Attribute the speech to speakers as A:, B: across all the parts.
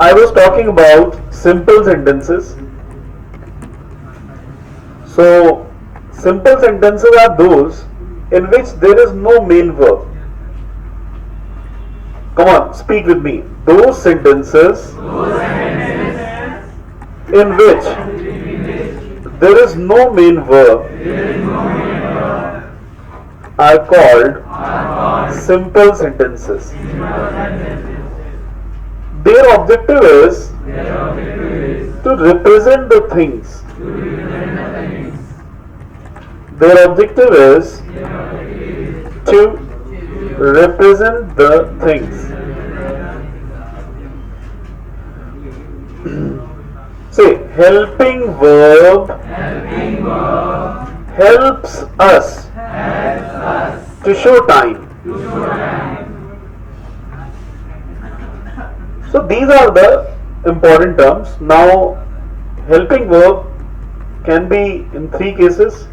A: I was talking about simple sentences. So, simple sentences are those in which there is no main verb. Come on, speak with me. Those sentences in which there is no main verb are called simple sentences. Their objective is to represent the things. Their objective is to represent the things. Say, helping verb helps us to show time. So these are the important terms. Now, helping verb can be in three cases.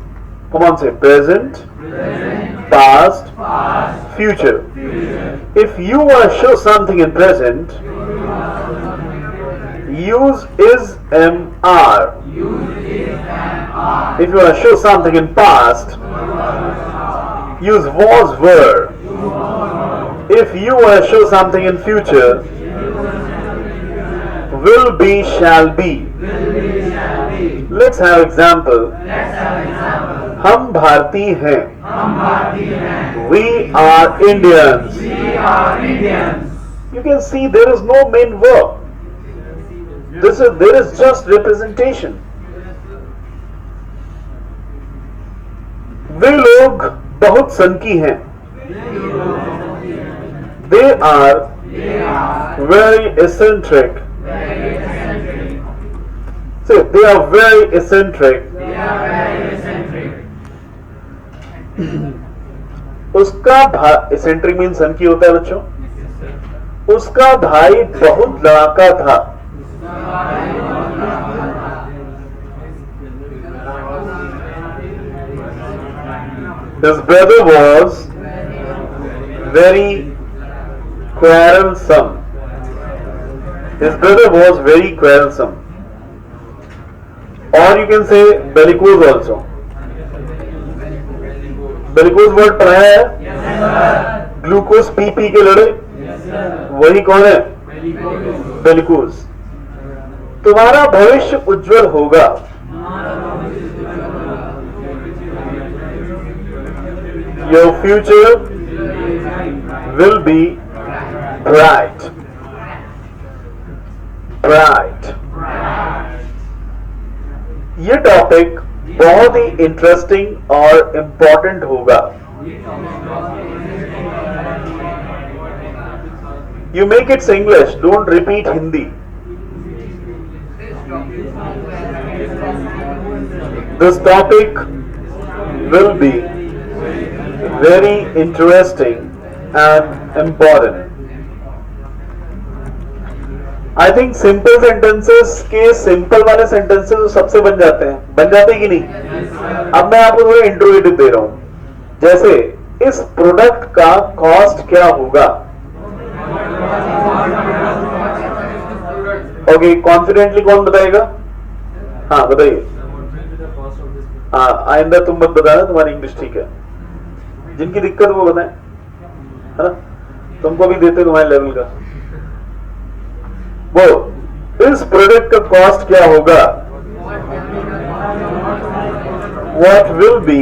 A: Come on, say present, past, future. If you want to show something in present, use is MR. If you want to show something in past, use was were. If you want to show something in future, will be shall be. Let's have example. हम भारतीय हैं. We are Indians. You can see there is no main verb. There is just representation. वे लोग बहुत सनकी हैं. They are very eccentric. So they are very eccentric. उसका eccentric means सनकी होता है बच्चों. उसका भाई बहुत लड़ाका था. His brother was very quarrelsome. His brother was very quarrelsome. Or you can say bellicose also. Bellicose word पढ़ा है? ग्लूकोज पी पी के लड़े. वही कौन है? बेलिकोज. तुम्हारा भविष्य उज्जवल होगा. Your future will be bright. Bright. ये टॉपिक बहुत ही इंटरेस्टिंग और इम्पोर्टेंट होगा. You make it English, don't repeat Hindi. This topic will be very interesting and important. I think simple sentences के simple वाले sentences सबसे बन जाते हैं कि नहीं? अब मैं आपको थोड़ा इंट्रोड्यूस दे रहा हूं. जैसे इस प्रोडक्ट का कॉस्ट क्या होगा? ओके, कॉन्फिडेंटली कौन बताएगा? हाँ बताइए. हाँ, आइंदा तुम मत बताना, तुम्हारी इंग्लिश ठीक है. जिनकी दिक्कत वो बताएं, है ना? तुमको भी देते तुम्हारे लेवल का. वो इस प्रोडक्ट का कॉस्ट क्या होगा? What will be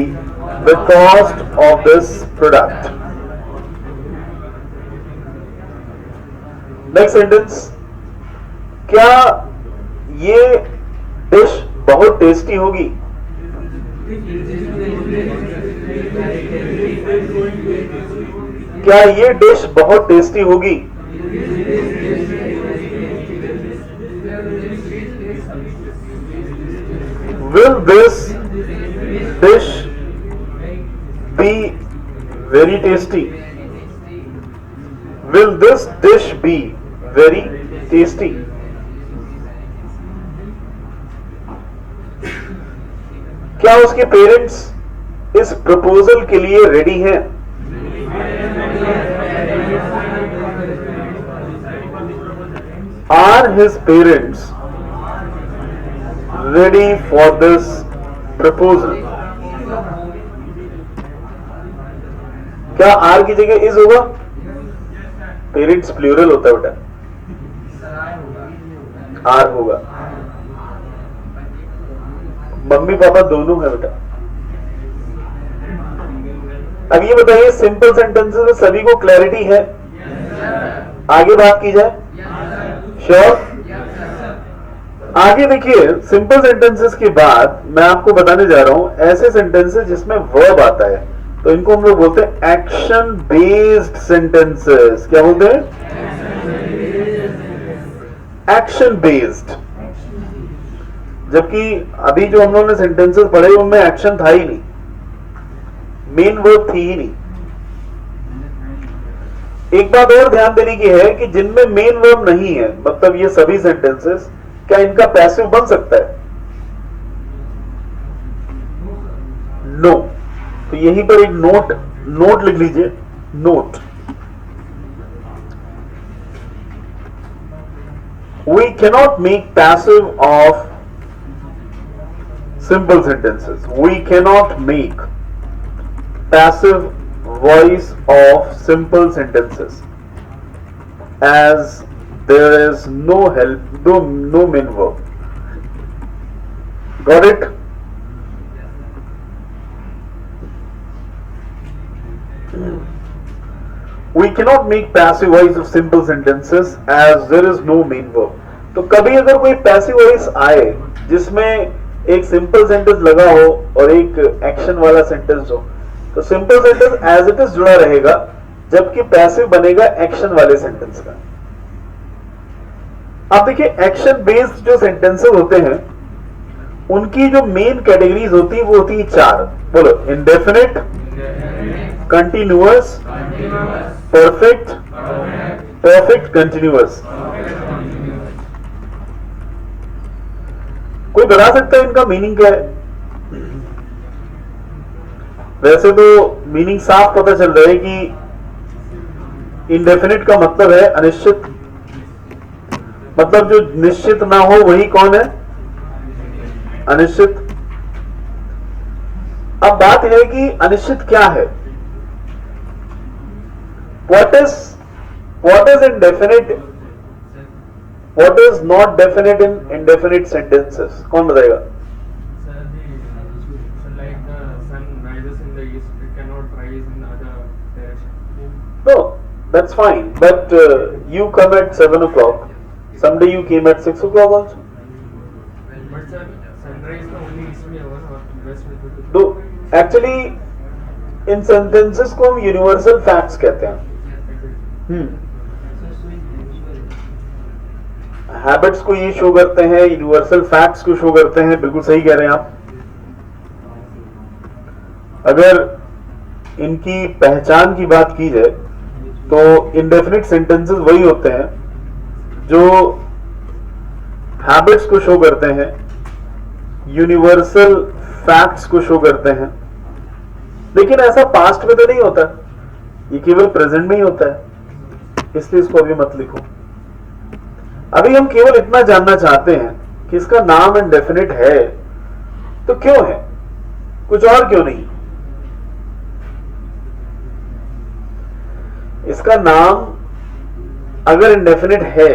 A: the cost of this product? Next sentence. क्या ये डिश बहुत टेस्टी होगी? क्या ये डिश बहुत टेस्टी होगी? Will this dish be very tasty? Will this dish be very tasty? क्या उसके पेरेंट्स इस प्रपोजल के लिए रेडी हैं? Are his parents ready for this proposal? क्या आर की जगह इज होगा? पेरेंट्स प्लूरल होता है बेटा, आर होगा। मम्मी पापा दोनों है बेटा। अब ये बताइए सिंपल सेंटेंसेस में सभी को क्लैरिटी है? आगे बात की जाए? श्योर? आगे देखिए, सिंपल सेंटेंसेस के बाद मैं आपको बताने जा रहा हूं ऐसे सेंटेंसेस जिसमें वर्ब आता है, तो इनको हम लोग बोलते हैं एक्शन बेस्ड सेंटेंसेस। क्या बोलते हैं? Action based. जबकि अभी जो हम लोगों ने सेंटेंसेस पढ़े उनमें एक्शन था ही नहीं, मेन वर्ब थी ही नहीं। एक बात और ध्यान देने की है कि जिनमें मेन वर्ब नहीं है, मतलब ये सभी सेंटेंसेस, क्या इनका पैसिव बन सकता है? नो। तो यहीं पर एक नोट लिख लीजिए, note. We cannot make passive of simple sentences. We cannot make passive voice of simple sentences as there is no help, no main verb. Got it? We cannot make passive voice of simple sentences as there is no main verb. तो कभी अगर कोई passive voice आए जिसमें एक simple sentence लगा हो और एक एक्शन वाला सेंटेंस हो, तो simple sentence as it is जुड़ा रहेगा, जबकि पैसिव बनेगा एक्शन वाले सेंटेंस का। अब देखिए, एक्शन बेस्ड जो सेंटेंसेस होते हैं उनकी जो मेन कैटेगरीज होती है वो होती है 4। बोलो, indefinite, continuous, perfect, perfect continuous. कोई बता सकता है इनका मीनिंग क्या है? वैसे तो मीनिंग साफ पता चल रहा है कि इंडेफिनिट का मतलब है अनिश्चित, मतलब जो निश्चित ना हो वही कौन है? अनिश्चित। अब बात है कि अनिश्चित क्या है? What is indefinite? What is not definite in indefinite sentences? कौन बताएगा?
B: Like the sun rises in the east, it cannot rise in the other direction.
A: No, that's fine. But you come at 7 o'clock. Someday you came at 6 o'clock also.
B: But sir, sunrise का only east में होगा और west में तो
A: तो actually इन sentences को हम universal facts कहते हैं। हैबिट्स को ये शो करते हैं, यूनिवर्सल फैक्ट्स को शो करते हैं। बिल्कुल सही कह रहे हैं आप। अगर इनकी पहचान की बात की जाए तो इंडेफिनिट सेंटेंसेस वही होते हैं जो हैबिट्स को शो करते हैं, यूनिवर्सल फैक्ट्स को शो करते हैं। लेकिन ऐसा पास्ट में तो नहीं होता, ये केवल प्रेजेंट में ही होता है, इसलिए इसको अभी मत लिखो। अभी हम केवल इतना जानना चाहते हैं कि इसका नाम इंडेफिनिट है तो क्यों है, कुछ और क्यों नहीं। इसका नाम अगर इंडेफिनिट है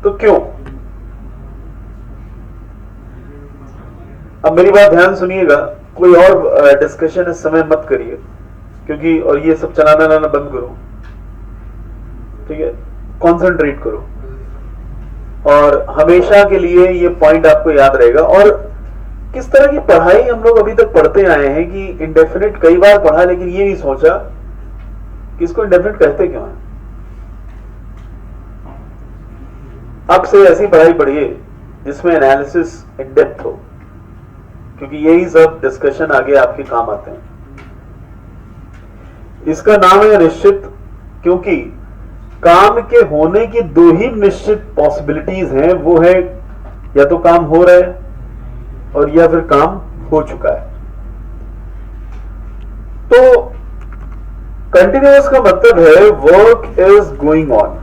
A: तो क्यों? अब मेरी बात ध्यान सुनिएगा, कोई और डिस्कशन इस समय मत करिए, क्योंकि और ये सब चलाना लाना बंद करो, ठीक है? कंसंट्रेट करो और हमेशा के लिए ये पॉइंट आपको याद रहेगा। और किस तरह की पढ़ाई हम लोग अभी तक पढ़ते आए हैं कि इंडेफिनिट कई बार पढ़ा लेकिन ये नहीं सोचा कि इसको इंडेफिनिट कहते क्यों है। अब से ऐसी पढ़ाई पढ़िए जिसमें एनालिसिस इन डेप्थ हो, क्योंकि यही सब डिस्कशन आगे आपके काम आते हैं। इसका नाम है अनिश्चित क्योंकि काम के होने की 2 ही निश्चित पॉसिबिलिटीज हैं, वो है या तो काम हो रहा है और या फिर काम हो चुका है। तो कंटिन्यूअस का मतलब है वर्क इज गोइंग ऑन,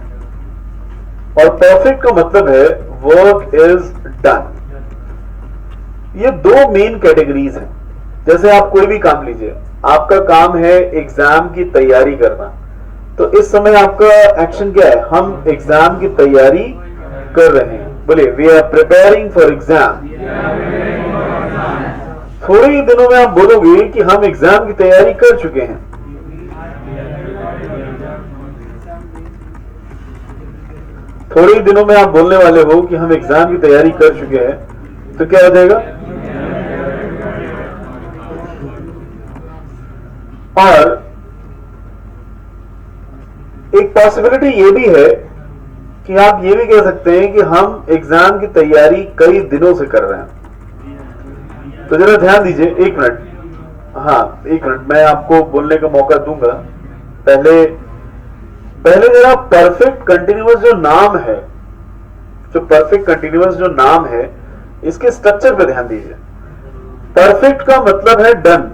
A: और परफेक्ट का मतलब है वर्क इज डन। ये दो मेन कैटेगरीज हैं। जैसे आप कोई भी काम लीजिए, आपका काम है एग्जाम की तैयारी करना, तो इस समय आपका एक्शन क्या है? हम एग्जाम की तैयारी कर रहे हैं। बोलिए, we are preparing for exam. थोड़े ही दिनों में आप बोलोगे कि हम एग्जाम की तैयारी कर चुके हैं। थोड़े ही दिनों में आप बोलने वाले हो कि हम एग्जाम की तैयारी कर चुके हैं, तो क्या हो जाएगा? और एक पॉसिबिलिटी ये भी है कि आप ये भी कह सकते हैं कि हम एग्जाम की तैयारी कई दिनों से कर रहे हैं। तो जरा ध्यान दीजिए, एक मिनट, हाँ एक मिनट, मैं आपको बोलने का मौका दूंगा। पहले जरा परफेक्ट कंटिन्यूअस जो नाम है, जो परफेक्ट कंटिन्यूअस जो नाम है, इसके स्ट्रक्चर पे ध्यान दीजिए। परफेक्ट का मतलब है डन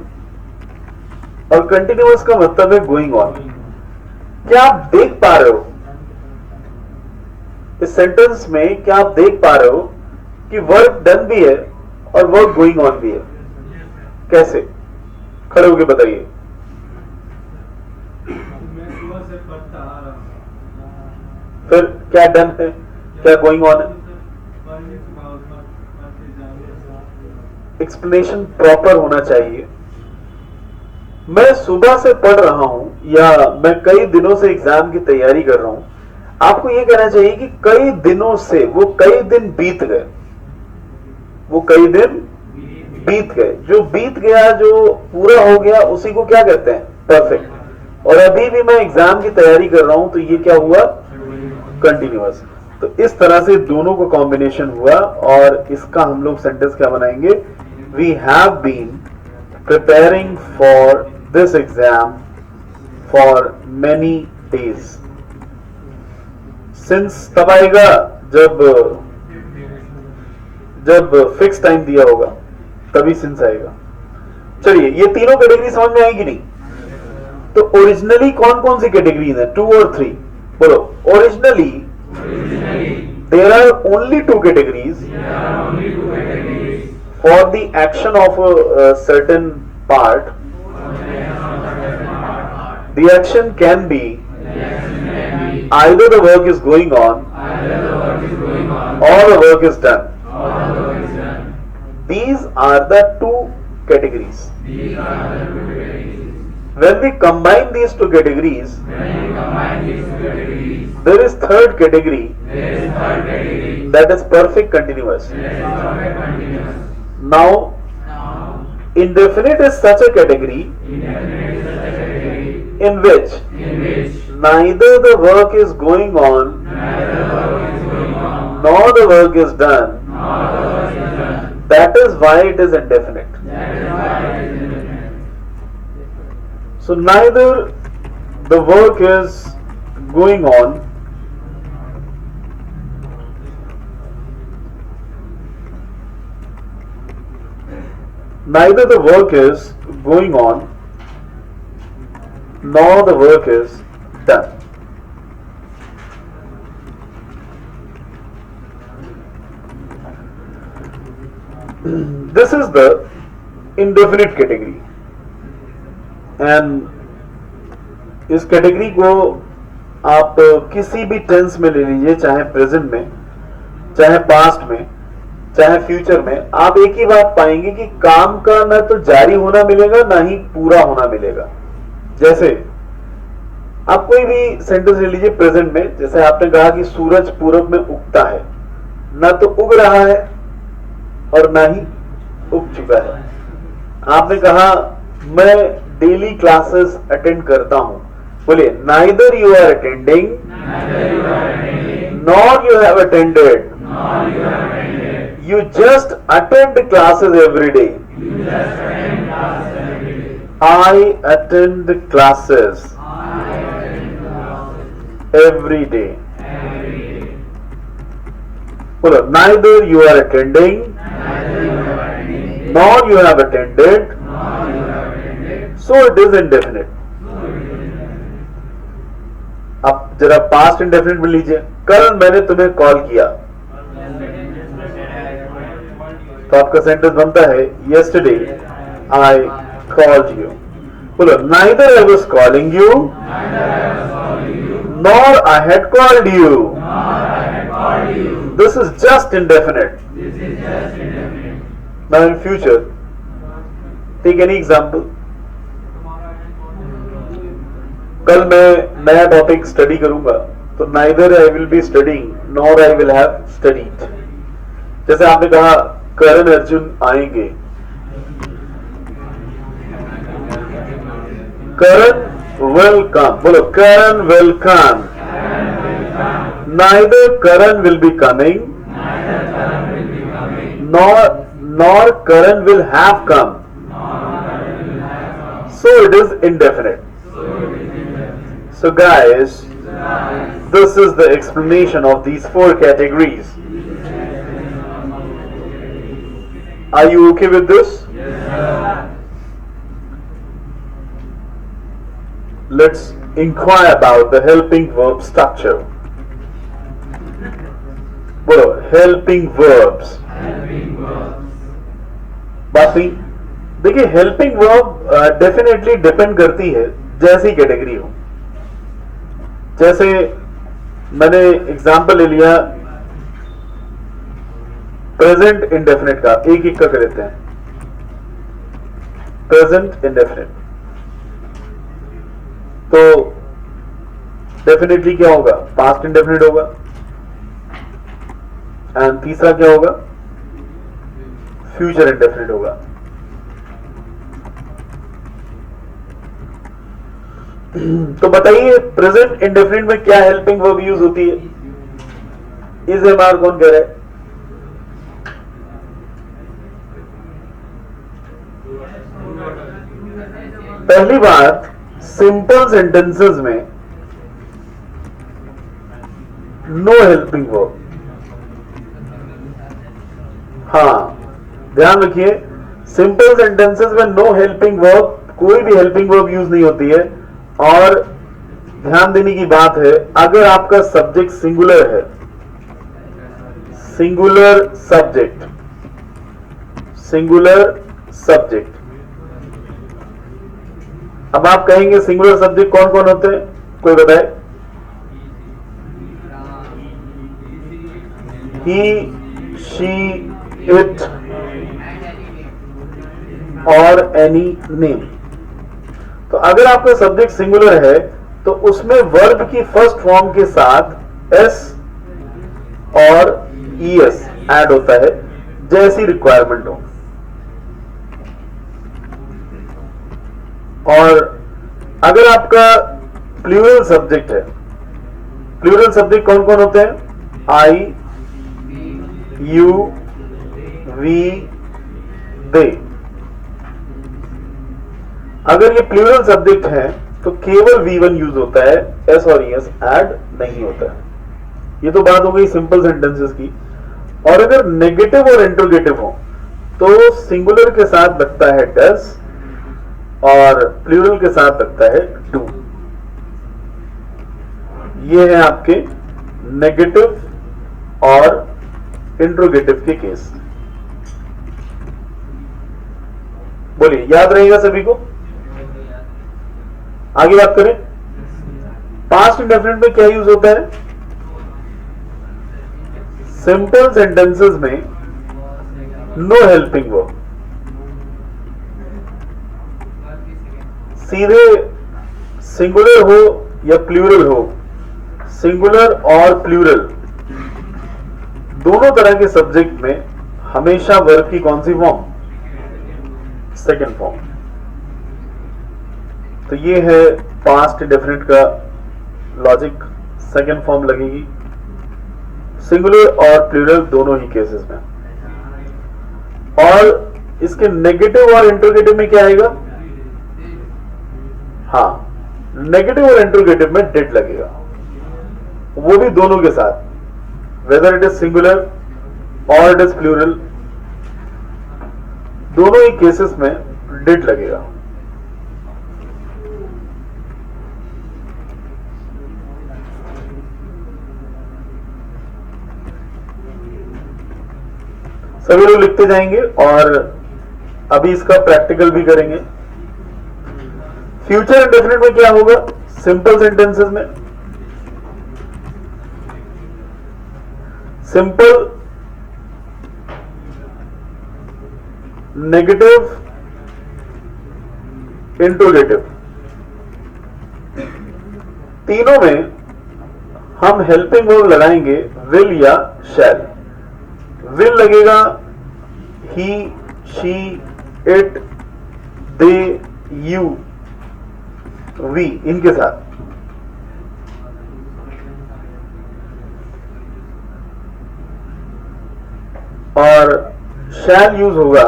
A: और कंटिन्यूअस का मतलब है गोइंग ऑन। क्या आप देख पा रहे हो इस सेंटेंस में? क्या आप देख पा रहे हो कि वर्क डन भी है और वर्क गोइंग ऑन भी है? कैसे? खड़े होके बताइए। फिर क्या डन है, क्या गोइंग ऑन है? एक्सप्लेनेशन प्रॉपर होना चाहिए। मैं सुबह से पढ़ रहा हूं या मैं कई दिनों से एग्जाम की तैयारी कर रहा हूं, आपको यह कहना चाहिए कि कई दिनों से, वो कई दिन बीत गए, वो कई दिन बीत गए। जो बीत गया, जो पूरा हो गया, उसी को क्या कहते हैं? परफेक्ट। और अभी भी मैं एग्जाम की तैयारी कर रहा हूं, तो ये क्या हुआ? कंटिन्यूअस। तो इस तरह से दोनों का कॉम्बिनेशन हुआ और इसका हम लोग सेंटेंस क्या बनाएंगे? We have been preparing for this exam for many days. Since तब आएगा जब फिक्स टाइम दिया होगा, तभी सिंस आएगा। चलिए, ये तीनों कैटेगरी समझ में आएगी नहीं? तो ओरिजिनली कौन कौन सी कैटेगरीज है? 2 और 3 बोलो। Originally there are only 2 categories for the action of a certain part. The action can be either the work is going on or the work is done. These are the 2 categories. When we combine these 2 categories, there is third category, that is perfect continuous. Now, indefinite is such a category in which neither the work is going on nor the work is done. That is why it is indefinite. So neither the work is going on nor the work is done. This is the indefinite category, and इस category को आप किसी भी tense में ले लीजिए, चाहे present में, चाहे पास्ट में, चाहे फ्यूचर में, आप एक ही बात पाएंगे कि काम का ना तो जारी होना मिलेगा, ना ही पूरा होना मिलेगा। जैसे आप कोई भी सेंटेंस ले लीजिए प्रेजेंट में, जैसे आपने कहा कि सूरज पूरब में उगता है, ना तो उग रहा है और ना ही उग चुका है। आपने कहा मैं डेली क्लासेस अटेंड करता हूं, बोलिए neither you are attending nor you have attended, you just attend classes every day. I attend classes every day. बोलो, neither you are attending nor you have attended, so it is indefinite. अब जरा past indefinite में लीजिए, कल मैंने तुम्हें call किया, तो आपका सेंटेंस बनता है yesterday I called you. बोलो, neither I was calling you nor I had called you. This is just indefinite. Now in future, take any example. कल मैं नया टॉपिक स्टडी करूंगा, तो neither I will be studying nor I will have studied. जैसे आपने कहा करण अर्जुन आएंगे, करण will come. बोलो, करण will come. Neither Karan will be coming nor Karan will have come. So it is indefinite. So guys, this is the explanation of these four categories. Are you okay with this? Let's inquire about the helping verb structure. बोलो, helping verbs. बात नहीं, देखिए helping verb definitely depend करती है जैसी category हो. जैसे मैंने एग्जांपल ले लिया प्रेजेंट इंडेफिनिट का, एक एक का कर लेते हैं. प्रेजेंट इंडेफिनिट तो डेफिनेटली क्या होगा, पास्ट इंडेफिनिट होगा. एंड तीसरा क्या होगा, फ्यूचर इंडेफिनिट होगा. तो बताइए प्रेजेंट इंडेफिनिट में क्या हेल्पिंग वर्ब यूज होती है? इस एमआर कौन कह रहा है? पहली बात, सिंपल सेंटेंसेस में नो हेल्पिंग वर्ब. हाँ, ध्यान रखिए, सिंपल सेंटेंसेस में नो हेल्पिंग वर्ब, कोई भी हेल्पिंग वर्ब यूज नहीं होती है. और ध्यान देने की बात है, अगर आपका सब्जेक्ट सिंगुलर है, सिंगुलर सब्जेक्ट, सिंगुलर सब्जेक्ट. अब आप कहेंगे सिंगुलर सब्जेक्ट कौन कौन होते हैं, कोई बताए? ही, शी, इट और एनी नेम. तो अगर आपका सब्जेक्ट सिंगुलर है तो उसमें वर्ब की फर्स्ट फॉर्म के साथ एस और ईएस ऐड होता है, जैसी रिक्वायरमेंट हो. और अगर आपका प्लूरल सब्जेक्ट है, प्लूरल सब्जेक्ट कौन कौन होते हैं? आई, यू, वी, दे. अगर ये प्लूरल सब्जेक्ट है तो केवल V1 यूज होता है, एस और ईएस ऐड नहीं होता है. ये तो बात हो गई सिंपल सेंटेंसेस की. और अगर नेगेटिव और इंट्रोगेटिव हो तो सिंगुलर के साथ लगता है डस और प्लूरल के साथ लगता है डू. ये है आपके नेगेटिव और इंट्रोगेटिव के केस. बोलिए, याद रहेगा सभी को? आगे बात करें, पास्ट इंडेफिनिट में क्या यूज होता है? सिंपल सेंटेंसेस में नो हेल्पिंग वर्ब. सीधे सिंगुलर हो या प्लूरल हो, सिंगुलर और प्लूरल दोनों तरह के सब्जेक्ट में हमेशा वर्ब की कौन सी फॉर्म? Second form. तो ये है पास्ट इंडेफिनिट का लॉजिक. सेकेंड फॉर्म लगेगी सिंगुलर और प्लूरल दोनों ही केसेस में. और इसके नेगेटिव और इंट्रोगेटिव में क्या आएगा? हाँ, नेगेटिव और इंट्रोगेटिव में डिड लगेगा, वो भी दोनों के साथ, वेदर इट इज सिंगुलर और इट इज प्लूरल, दोनों ही केसेस में डिड लगेगा. सभी लोग लिखते जाएंगे और अभी इसका प्रैक्टिकल भी करेंगे। फ्यूचर इंडेफिनिट में क्या होगा? सिंपल सेंटेंसेस में सिंपल, नेगेटिव, इंट्रोगेटिव, तीनों में हम हेल्पिंग वर्ब लगाएंगे विल या शैल। विल लगेगा he, she, it, they, you, we, इनके साथ। और शैल यूज होगा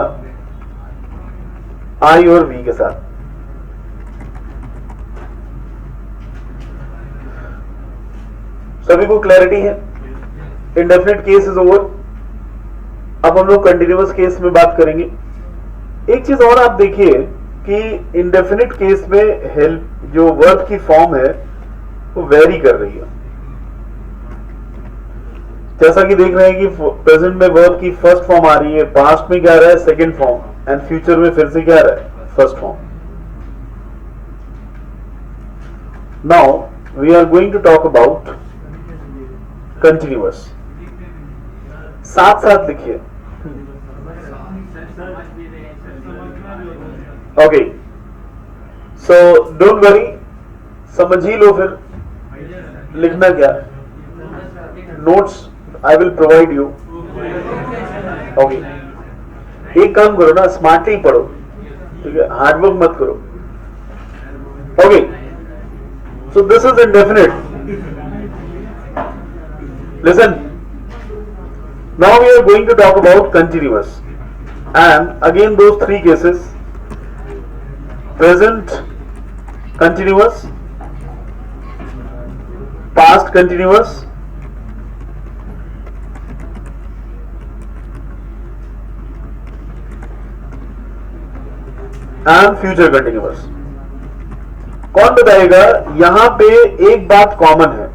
A: आई और वी के साथ। सभी को क्लैरिटी है? Indefinite case is over. अब हम लोग कंटिन्यूअस केस में बात करेंगे। एक चीज और आप देखिए कि इंडेफिनिट केस में हेल्प जो वर्ब की फॉर्म है वो वेरी कर रही है। जैसा कि देख रहे हैं कि प्रेजेंट में वर्ब की फर्स्ट फॉर्म आ रही है, पास्ट में क्या आ रहा है? सेकंड फॉर्म, एंड फ्यूचर में फिर से क्या आ रहा है? First form. Now we are going to talk about continuous. साथ साथ लिखिए। ओके, सो डोंट वरी, समझ ही लो। फिर लिखना क्या? Notes I will provide you. Okay, एक काम करो ना, स्मार्टली पढ़ो, ठीक है? हार्डवर्क मत करो। Okay, so this is indefinite. Listen, now we are going to talk about continuous, and again those three cases: present continuous, past continuous, and future continuous। कौन बताएगा? यहां पे एक बात कॉमन है।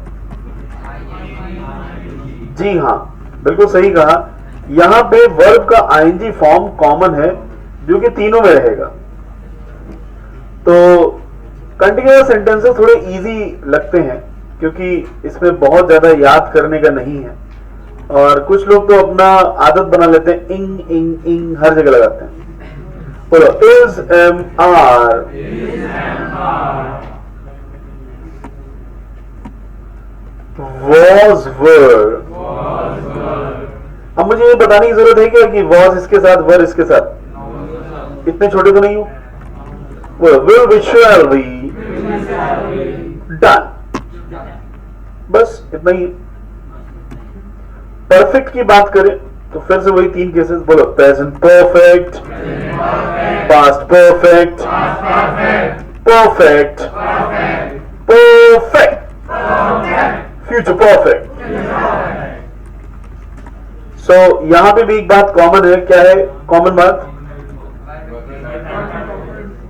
A: जी हाँ, बिल्कुल सही कहा। यहां पे वर्ब का आईएनजी फॉर्म कॉमन है जो कि तीनों में रहेगा। तो कंटिन्यूअस सेंटेंसेस थोड़े इजी लगते हैं क्योंकि इसमें बहुत ज्यादा याद करने का नहीं है, और कुछ लोग तो अपना आदत बना लेते हैं, इंग इंग इंग हर जगह लगाते हैं। बोलो, is am are, was were. अब मुझे ये बताने की जरूरत है क्या कि वॉज इसके साथ, वर इसके साथ? इतने छोटे तो नहीं हो। Will be, shall be, done, बस इतना ही। परफेक्ट की बात करें तो फिर से वही तीन केसेस। बोलो, present perfect, past perfect, perfect, perfect, future perfect. So यहां पे भी एक बात कॉमन है। क्या है कॉमन बात?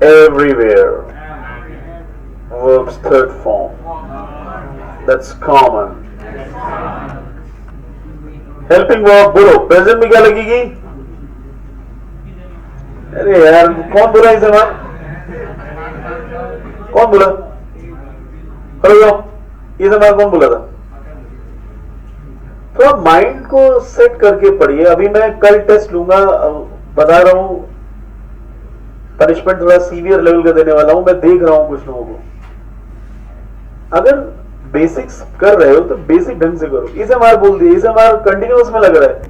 A: Everywhere, verbs third form, that's common. Helping verb, बोलो प्रेजेंट में क्या लगेगी? अरे यार, कौन बोला इसे? बात कौन बोला? हेलो, ये सवाल कौन बोला था? थोड़ा माइंड को सेट करके पढ़िए। अभी मैं कल टेस्ट लूंगा, बता रहा हूं, पनिशमेंट थोड़ा सीवियर लेवल का देने वाला हूं। मैं देख रहा हूं कुछ लोगों को, अगर बेसिक्स कर रहे हो तो बेसिक ढंग से करो। इसे मार बोल दिए, इसे मार कंटिन्यूअस में लग रहा है।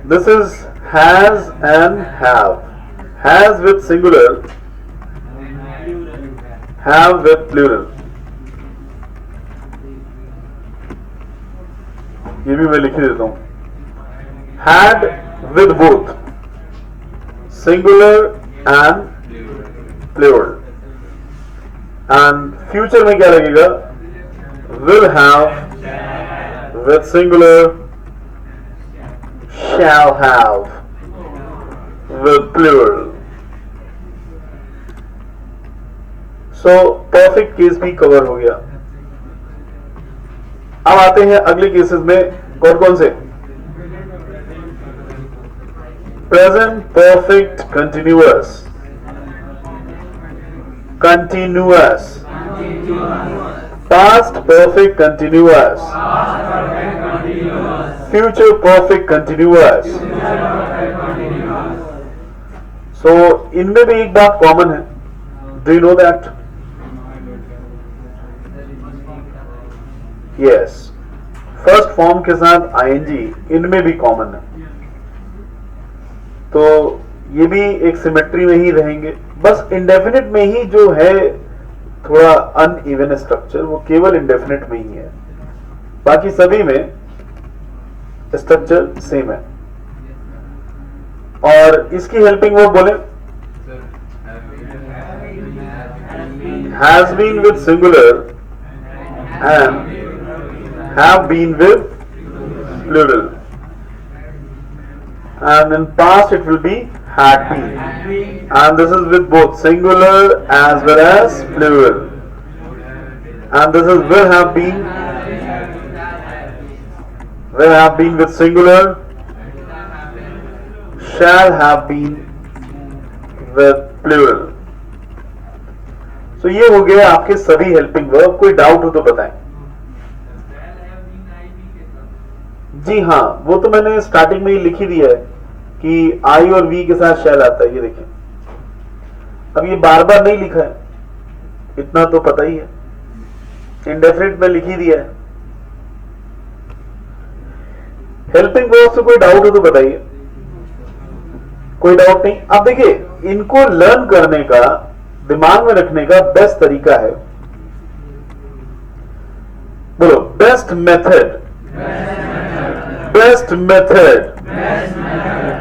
A: This is has and have. Has with singular, have with plural। ये भी मैं लिख ही देता हूं। had with both singular and plural। and future में क्या लगेगा? will have with singular, shall have with plural। So perfect case भी कवर हो गया। अब आते हैं अगले केसेस में, कौन कौन से? Present perfect continuous, continuous, past perfect continuous, future perfect continuous. So इनमें भी एक बात कॉमन है, do you know that? Yes, first form के साथ आईएनजी इनमें भी कॉमन है, तो ये भी एक सिमेट्री में ही रहेंगे। बस इंडेफिनिट में ही जो है थोड़ा अनइवन स्ट्रक्चर, वो केवल इंडेफिनिट में ही है, बाकी सभी में स्ट्रक्चर सेम है। और इसकी हेल्पिंग वर्ब बोले, has been with singular and have been with plural, and in past it will be had been, and this is with both singular as well as plural, and this is will have been with singular, shall have been with plural. So ये हो गया आपके सभी helping verb. कोई doubt हो तो बताएं। जी हाँ, वो तो मैंने स्टार्टिंग में ही लिख ही दिया है कि आई और वी के साथ शैल आता है, ये देखें। अब ये बार बार नहीं लिखा है, इतना तो पता ही है, इंडेफिनिट में लिख ही दिया है। हेल्पिंग वर्ब से कोई डाउट हो तो बताइए। कोई डाउट नहीं। अब देखिए, इनको लर्न करने का, दिमाग में रखने का बेस्ट तरीका है, बोलो best method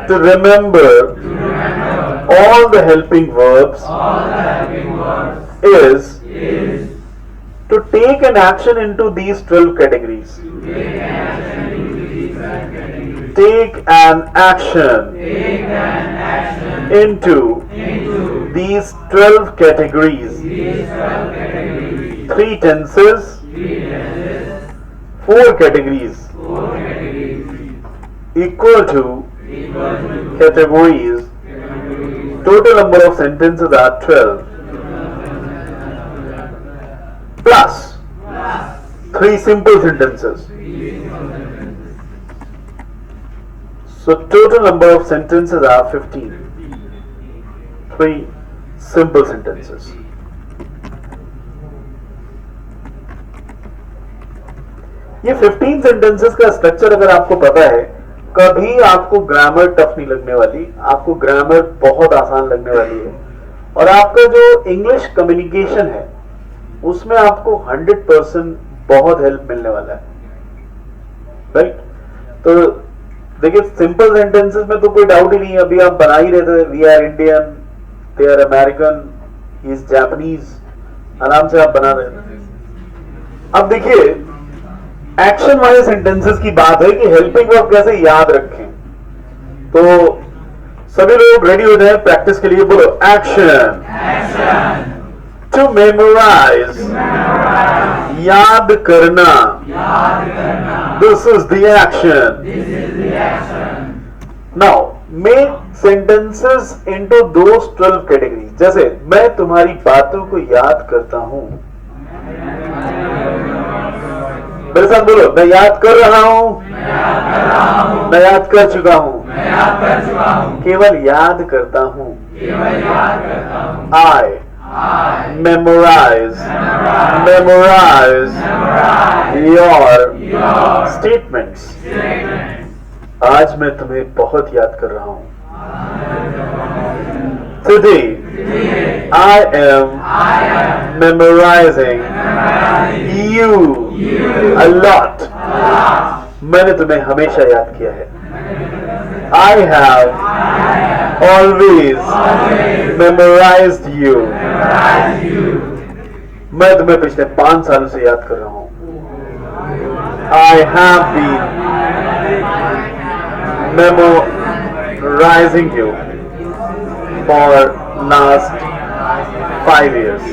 A: to remember all the helping verbs is to take an action into these 12 categories. Take an action into these 12 categories. 3 tenses, 4 categories, equal to categories. Total number of sentences are 12 plus 3 simple sentences. So total number of sentences are 15. 3 simple sentences. ये 15 sentences का structure अगर आपको पता है, कभी आपको grammar tough नहीं लगने वाली, आपको ग्रामर बहुत आसान लगने वाली है, और आपका जो इंग्लिश कम्युनिकेशन है उसमें आपको 100% बहुत हेल्प मिलने वाला है, राइट? तो देखिए, सिंपल सेंटेंसेस में तो कोई डाउट ही नहीं है, अभी आप बना ही रहे थे, we are Indian, they are American, he is Japanese, आराम से आप बना रहे थे। अब देखिए, एक्शन वाले सेंटेंसेस की बात है कि हेल्पिंग वर्ब कैसे याद रखें। तो सभी लोग रेडी हो जाए प्रैक्टिस के लिए, बोलो एक्शन। टू मेमोराइज, याद करना, this is the action. Now make sentences into those 12 categories. जैसे मैं तुम्हारी बातों को याद करता हूं, मेरे साथ बोलो, मैं याद कर रहा हूं, मैं याद कर चुका हूं, केवल याद करता हूं। I memorise your statements. आज मैं तुम्हें बहुत याद कर रहा हूं। Today I am memorising you a lot. मैंने तुम्हें हमेशा याद किया है। I have always memorized you. मैं तुम्हें पिछले 5 सालों से याद कर रहा हूं। I have been memorizing you for last 5 years.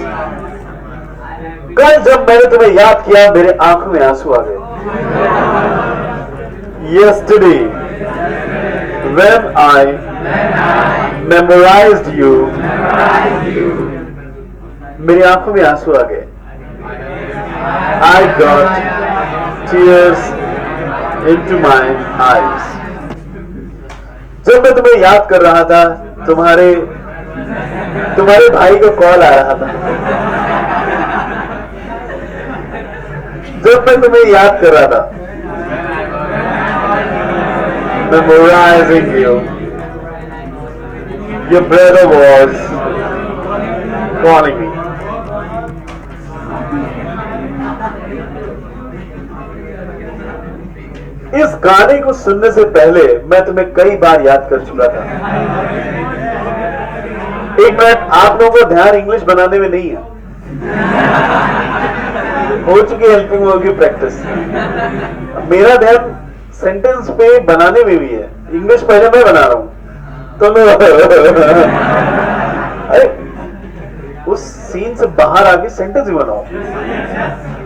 A: कल जब मैंने तुम्हें याद किया, मेरे आंखों में आंसू आ गए। Yesterday, when I memorized you, मेरी आंखों में आंसू आ गए. I got tears into my eyes. जब मैं तुम्हें याद कर रहा था, तुम्हारे भाई का कॉल आ रहा था. जब मैं तुम्हें याद कर रहा था, memorizing you, your brother was calling me. इस गाने को सुनने से पहले मैं तुम्हें कई बार याद कर चुका था. एक मिनट, आप लोगों का ध्यान इंग्लिश बनाने में नहीं है. हो चुकी हेल्पिंग वर्ब की प्रैक्टिस. मेरा ध्यान सेंटेंस पे बनाने में भी है. इंग्लिश पहले मैं बना रहा हूं तो मैं अरे उस सीन से बाहर आके सेंटेंस ही बनाओ.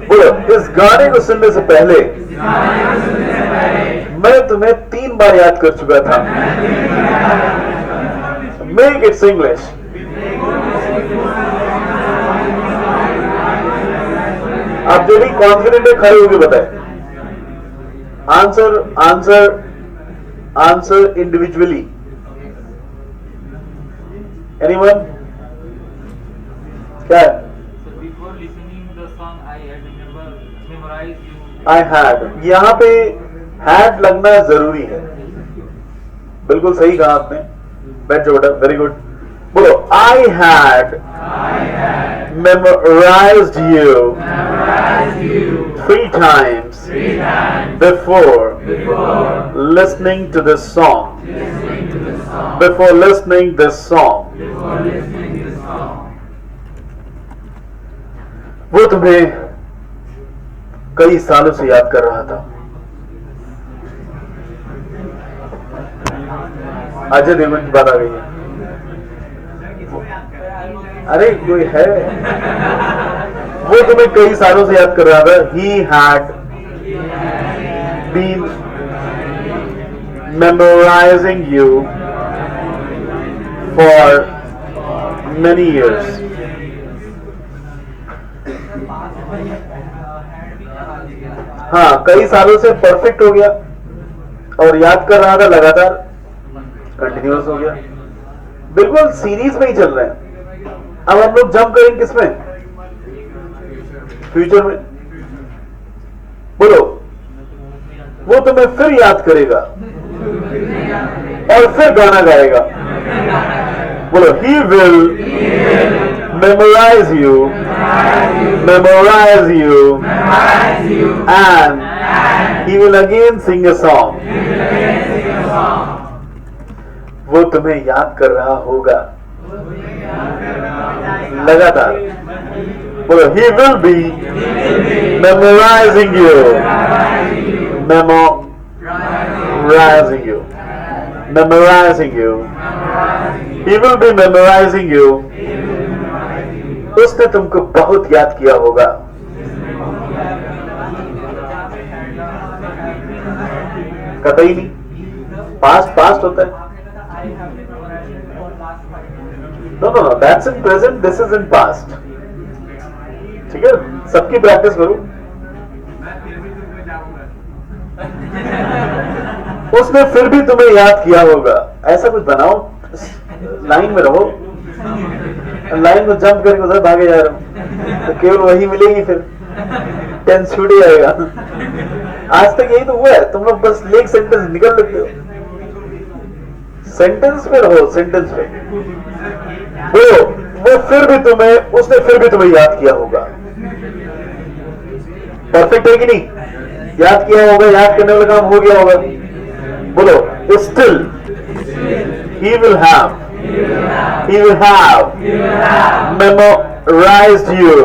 A: बोलो, इस गाने को सुनने से पहले मैं तुम्हें 3 बार याद कर चुका था. Make it's English. आप जो भी कॉन्फिडेंट है खड़े होकर बताए. Answer individually. एनीवन? क्या है?
B: Before listening the song, I had memorized you.
A: I had. यहां पे had लगना जरूरी है. बिल्कुल सही कहा आपने. बैठ जाओ बेटा. Very good. बोलो, I had memorized you 3 times before listening to this song. Before listening this song. वो तुम्हें कई सालों से याद कर रहा था. अजय देवगन की बात आ गई है. अरे कोई है, वो तुम्हें कई सालों से याद कर रहा था. He had been memorizing you for many years. हाँ, कई सालों से परफेक्ट हो गया और याद कर रहा था लगातार. कंटिन्यूअस हो गया. बिल्कुल सीरीज में ही चल रहे हैं. अब हम लोग जंप करेंगे किसमें? फ्यूचर में. बोलो, वो तुम्हें फिर याद करेगा और फिर गाना गाएगा. बोलो, he will memorize you and he will again sing a song. वो तुम्हें याद कर रहा होगा लगातार. बोलो, he will be memorizing you. He will be memorizing you. उसने तुमको बहुत याद किया होगा. कतई नहीं. पास्ट होता है. No, that's in present, this is in past. ठीक है, सबकी प्रैक्टिस करो. उसने फिर भी तुम्हें याद किया होगा. ऐसा कुछ बनाओ. लाइन में रहो. लाइन को जंप करके उधर भागे जा रहा हूं तो केवल वही मिलेगी. फिर टेंस छूट जाएगा. आज तक यही तो हुआ है. तुम लोग बस लेक सेंटेंस निकल लेते हो. सेंटेंस पे रहो. सेंटेंस पे वो उसने फिर भी तुम्हें याद किया होगा. परफेक्ट है कि नहीं? याद किया होगा. याद करने वाला काम हो गया होगा. बोलो, still he will have memorized you.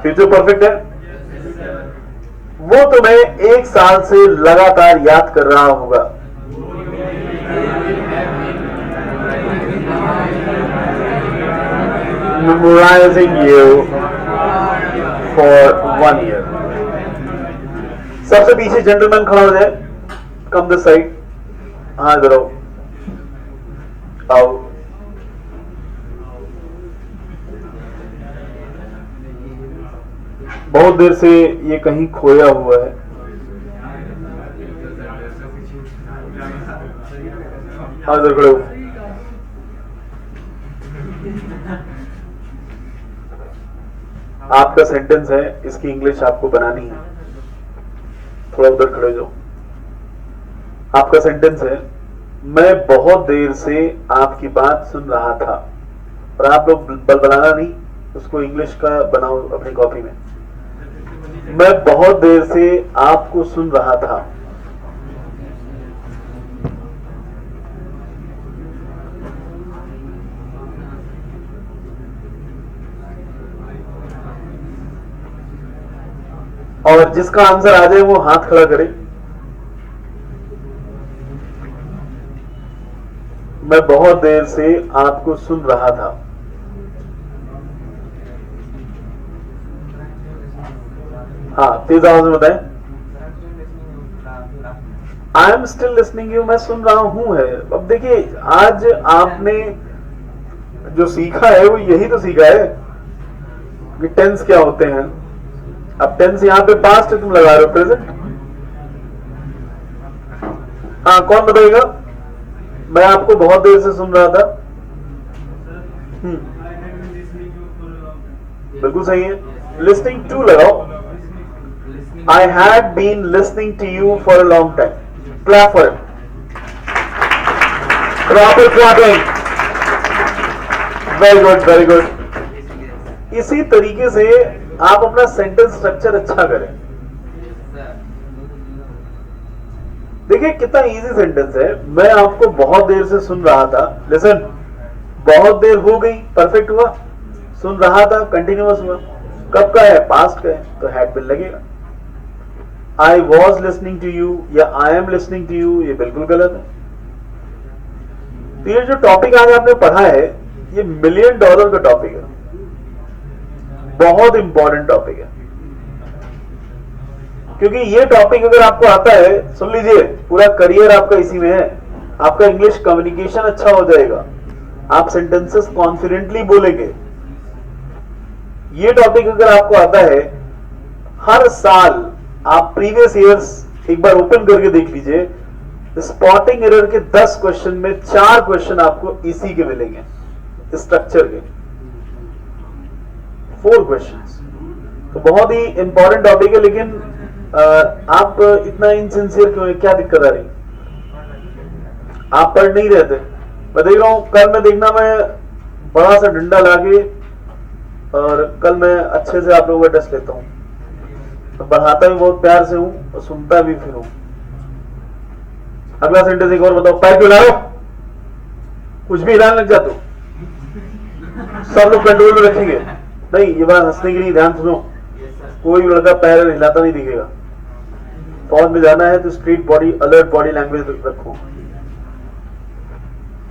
A: Future perfect है. वो तुम्हें 1 साल से लगातार याद कर रहा होगा. memorizing you for 1 year. सबसे पीछे जेंटलमैन खड़ा हो जाए, कम दिस साइड। हाँ इधर आओ, आओ। बहुत देर से ये कहीं खोया हुआ है। हाँ इधर खड़े हो। आपका सेंटेंस है, इसकी इंग्लिश आपको बनानी है। थोड़ा उधर खड़े जाओ। आपका सेंटेंस है, मैं बहुत देर से आपकी बात सुन रहा था। और आप लोग बलबलाना नहीं, उसको इंग्लिश का बनाओ अपनी कॉपी में। मैं बहुत देर से आपको सुन रहा था। और जिसका आंसर आ जाए वो हाथ खड़ा करे। मैं बहुत देर से आपको सुन रहा था। हाँ तेज आवाज में बताएं। I am still listening you, मैं सुन रहा हूं है। अब देखिए, आज आपने जो सीखा है वो यही तो सीखा है कि टेंस क्या होते हैं। अब टेंस यहां पे पास्ट है, तुम लगा रहे हो प्रेजेंट। हाँ कौन बताएगा? मैं आपको बहुत देर से सुन रहा था। बिल्कुल सही है। लिसनिंग टू लगाओ। I had been listening to you for a long time. Clap for it. Proper clapping. Very good, very good. इसी तरीके से आप अपना सेंटेंस स्ट्रक्चर अच्छा करें। देखिए कितना इजी सेंटेंस है। मैं आपको बहुत देर से सुन रहा था। लिसन, बहुत देर हो गई, परफेक्ट हुआ। सुन रहा था, कंटिन्यूअस हुआ। कब का है? पास्ट का है, तो हैड बीन लगेगा। I was listening to you या I am listening to you, ये बिल्कुल गलत है। तो ये जो टॉपिक आज आपने पढ़ा है, ये $1 मिलियन का टॉपिक है। बहुत इंपॉर्टेंट टॉपिक है, क्योंकि ये टॉपिक अगर आपको आता है, सुन लीजिए, पूरा करियर आपका इसी में है। आपका इंग्लिश कम्युनिकेशन अच्छा हो जाएगा, आप सेंटेंसेस कॉन्फिडेंटली बोलेंगे। ये टॉपिक अगर आपको आता है, हर साल आप प्रीवियस ईयर्स एक बार ओपन करके देख लीजिए, स्पॉटिंग एरर के 10 क्वेश्चन में 4 क्वेश्चन आपको इसी के मिलेंगे, स्ट्रक्चर के 4 क्वेश्चंस। तो बहुत ही इंपॉर्टेंट टॉपिक है। लेकिन आप इतना इनसिंसियर क्यों है? क्या दिक्कत आ रही? आप पढ़ नहीं रहते। मैं देख रहा हूं, कल मैं देखना, मैं बड़ा सा डंडा लाके और कल मैं अच्छे से आप लोगों का टेस्ट लेता हूं। तो पढ़ाता भी बहुत प्यार से हूं और सुनता भी फिर हूं। अगला सेंटेंस एक और बताओ। पैर क्यों ला रहे हो? कुछ भी हिलाने लग जाते हो। सब लोग कंट्रोल में रखेंगे। नहीं, ये बात हंसने की नहीं, ध्यान सुनो। कोई भी लड़का पैर हिलाता नहीं दिखेगा। फौज में जाना है तो street body, alert body language रखो।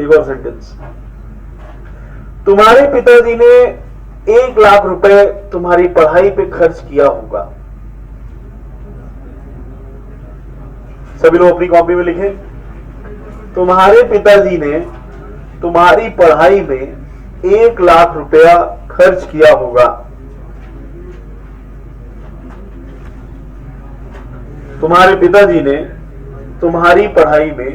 A: एक और सेंटेंस। तुम्हारे पिताजी ने 1 लाख रुपए तुम्हारी पढ़ाई पे खर्च किया होगा। सभी लोग अपनी कॉपी में लिखें। तुम्हारे पिताजी ने तुम्हारी पढ़ाई में 1 लाख रुपया खर्च किया होगा। तुम्हारे पिताजी ने तुम्हारी पढ़ाई में,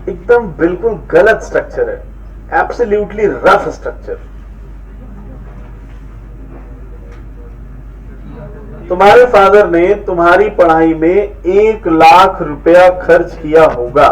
A: एकदम बिल्कुल गलत स्ट्रक्चर है, एब्सोल्युटली रफ स्ट्रक्चर। तुम्हारे फादर ने तुम्हारी पढ़ाई में 1 लाख रुपया खर्च किया होगा।